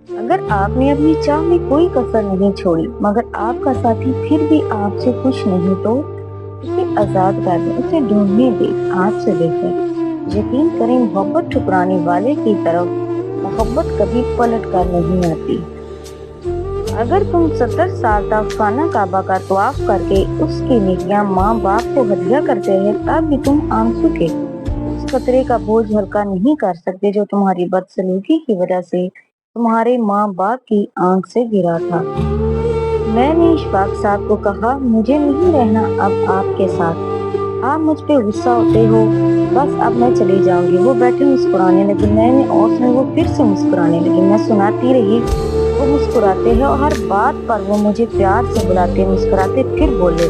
अगर आपने अपनी चाह में कोई कसर नहीं छोड़ी मगर आपका साथी फिर भी आपसे खुश नहीं तो उसे आजाद कर दें, उसे ढूंढने दें आपसे बेहतर। यकीन करें, मोहब्बत ठुकराने वाले की तरफ मोहब्बत कभी पलट कर नहीं आती। अगर तुम 70 साल तक खाना काबा का तवाफ करके उसकी नेकियां माँ बाप को हदिया करते हैं, तब भी तुम आंसू के उस खतरे का बोझ हल्का नहीं कर सकते जो तुम्हारी बदसलूकी की वजह से तुम्हारे माँ बाप की आंख से गिरा था। मैंने इशफाक साहब को कहा, मुझे नहीं रहना अब आपके साथ, आप मुझ पे गुस्सा होते हो, बस अब मैं चली जाऊंगी। वो बैठे मुस्कुराने लगी, मैंने और सुनी, वो फिर से मुस्कुराने लगी। मैं सुनाती रही, वो मुस्कुराते हैं और हर बात पर वो मुझे प्यार से बुलाते मुस्कुराते, फिर बोले,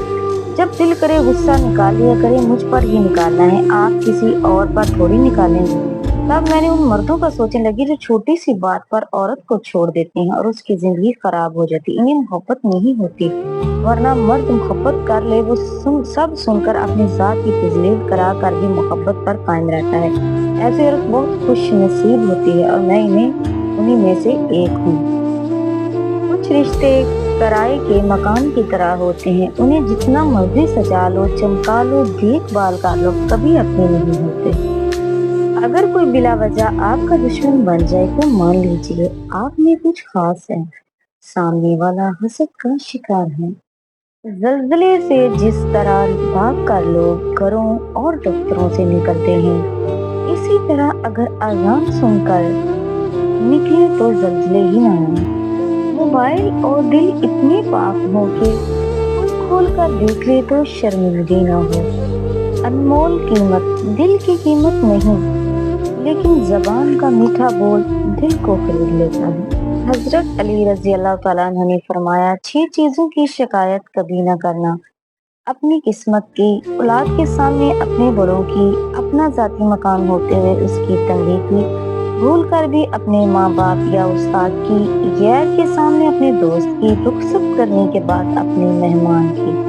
जब दिल करे गुस्सा निकाल लिया करे, मुझ पर ही निकालना है, आप किसी और पर थोड़ी निकालेंगे। तब मैंने उन मर्दों का सोचने लगी जो छोटी सी बात पर औरत को छोड़ देते हैं और उसकी जिंदगी खराब हो जाती। इन्हें मोहब्बत नहीं होती, वरना मर्द मोहब्बत कर ले वो सब सुनकर अपनी जात की तजलील करा कर भी मोहब्बत पर कायम रहता है। ऐसी औरत बहुत खुश नसीब होती है और मैं उन्हीं में से एक हूँ। कुछ रिश्ते किराए के मकान की तरह होते हैं, उन्हें जितना मर्जी सजा लो, चमका लो, देखभाल कर लो, कभी अपने नहीं होते। अगर कोई बिला वजह आपका दुश्मन बन जाए तो मान लीजिए आप में कुछ खास है, सामने वाला हसद का शिकार है। जल्जले से जिस तरह भाग कर लोग घरों और दफ्तरों से निकलते हैं, इसी तरह अगर अजान सुनकर निकले तो जल्जले ही ना आए। मोबाइल और दिल इतने पाक हो कि कोई खोल कर देख ले तो शर्मिंदगी ना हो। अनमोल कीमत दिल की कीमत नहीं, लेकिन जबान का मीठा बोल दिल को खरीद लेता है। हजरत अली रजी अल्लाह तआला अन्हु ने फरमाया, 6 चीजों की शिकायत कभी न करना, अपनी किस्मत की, औलाद के सामने अपने बड़ों की, अपना जाती मकान होते हुए उसकी तंगी की, भूल कर भी अपने माँ बाप या उस्ताद की, गैर के सामने अपने दोस्त की, रुखसत करने के बाद अपने मेहमान की।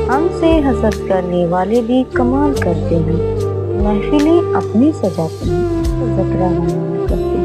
हमसे हसद करने वाले भी कमाल करते हैं, महफिलें अपनी सजाते हैं, ज़करा करते हैं।